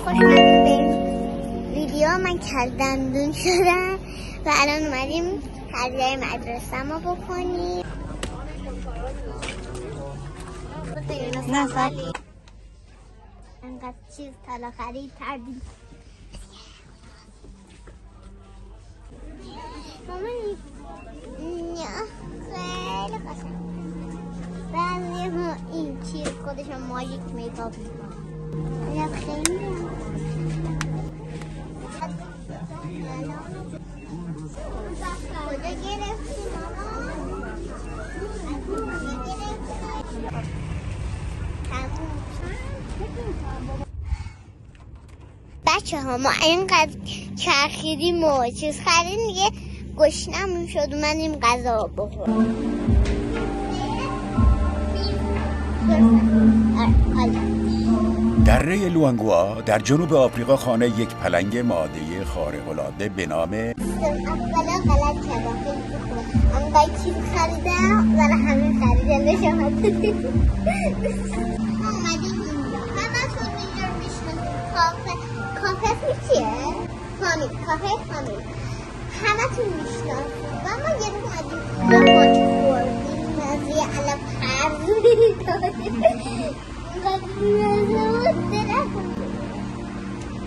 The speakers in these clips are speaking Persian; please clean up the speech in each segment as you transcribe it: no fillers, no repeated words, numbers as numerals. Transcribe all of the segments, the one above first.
خوش اومدید به این ویدیو. من کلدندون شدم و الان اومدیم هدیه مدرسه ما بکنیم. انقدر چیز طلا خرید کردیم. مامانی خیلی قشنگ. بعضی ما این چیز خودشون ماژیک میکاپ میکنه. خیلی کجا گرفتیم بچه ها؟ ما اینقدر چرخیدیم و چیز خریدیم دیگه گشنمون شد اومدیم غذا بخوریم. دره لوانگوا در جنوب آفریقا خانه یک پلنگ ماده خارق‌العاده به نام اولا غلط کردم. انقدر چیز خریدم ولی همین خریدم نشم. ما اومدیم اینجا همتون اینجا رو میشناسیم. کافه چیه؟ کافه فامیل همتون میشناسیم و ما یه رو اومدیم اینجا ماهی خوردیم. مزه علم پرز میداده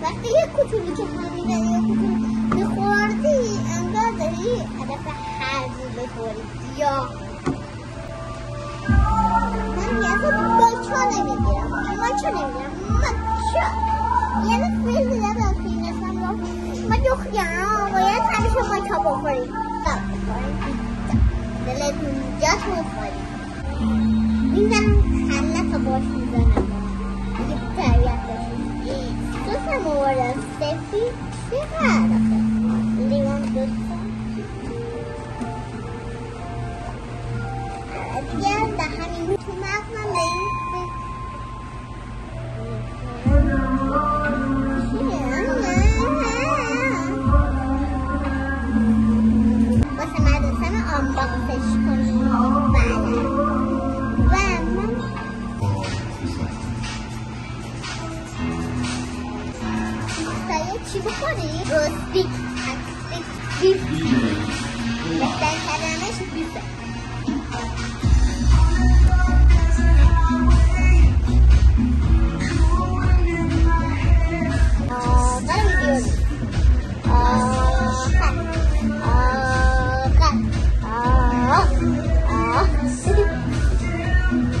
وقتی یک کوچولو که خانیدن یا کوچولو میخوردی انگار داری هدف حرزی بخوری یا من یه باچا نمیگیرم یعنی فیلمی دادم که این اصلا ما دختران باید همیشه باچا بخوریم دلتون جاتون بخوریم میزنم خلق باش میزنم دیگه تریت داشتیم دوستم آوردم سفید چقدر لیوان دوستم دیگه در همین تو مغزم به این واسه مدرسه آنباختش کنیم چی بخوری؟ روستیک بیف بهترین کلمش بیفه.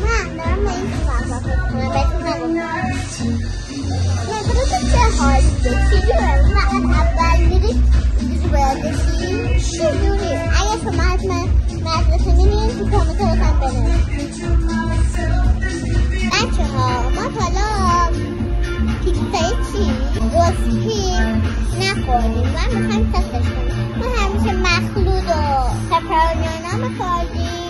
من دارم به این چه حالی چجوره؟ فقط اول میرید چیزی باید بشید چجوری؟ اگه شما از مدرسه میرید تو کامنتاتون بنویسید. بچه ها ما حالا پیتزای چی؟ روسپی نخوردیم و میخوایم تستش کنیم. ما همیشه مخلوط و پپرونیانا میخوردیم.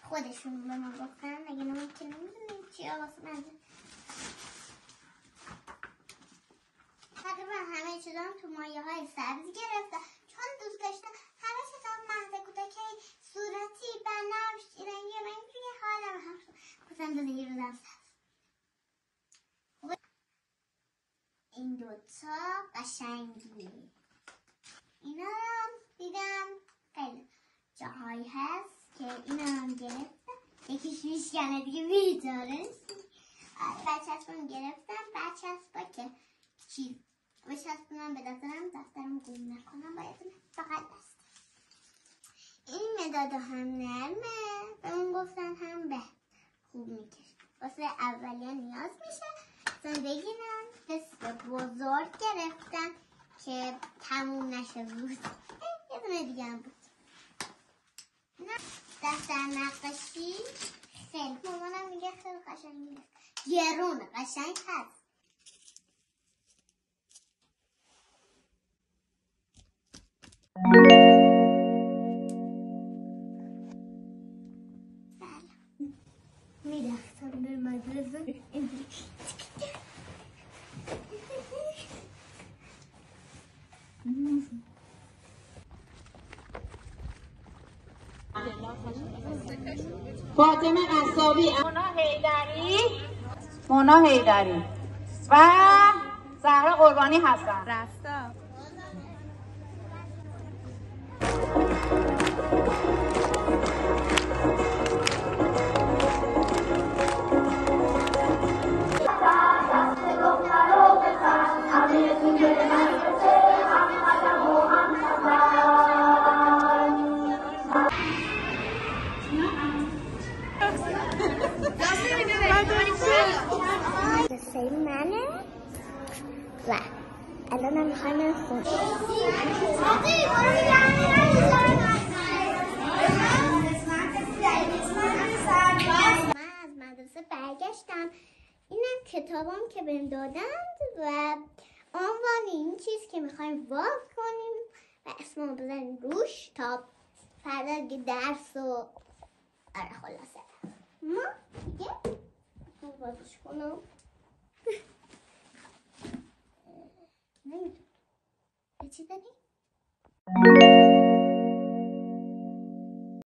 خودشون به ما گفتن اگه نمون که نمیدونیم چی واسه منزه تقریبا همه چیزام تو مایه های سبزی گرفتم چون دوست داشتم همه چیزام مهده کودکی صورتی بنفش رنگی توی حالم هم شد گفتم داده یه روزم سبز این دوتا قشنگی اینا رو دیدم خیلی جاهایی هست که اینا هم گرفتم یکیش میشکنه دیگه میداره بچسبون گرفتم بچسبا که چیز بچسبونم به دفترم گم نکنم باید مداد هم نرمه به اون گفتن هم به خوب میکشه واسه اولیه نیاز میشه اصلا بگیرن حس بزرگ گرفتن که تموم نشه روز یه دونه دیگه هم بود نه دفتر نقاشی خیلی مامانم میگه خیلی قشنگه گرونه قشنگ هست میرفتم به مدرسه فاطمه قصابی، مونا حیدری و زهرا قربانی هستن. رستا قصه منه و الان هم میخوایم خون من از مدرسه برگشتم اینم کتابم که بهم دادند و عنوان این چیز که میخوایم واز کنیم و اسممو بزنیم روش تا فردا دیگه درس و آره خلاصه ما دیگه بازش کنم نمیدونم چی داری؟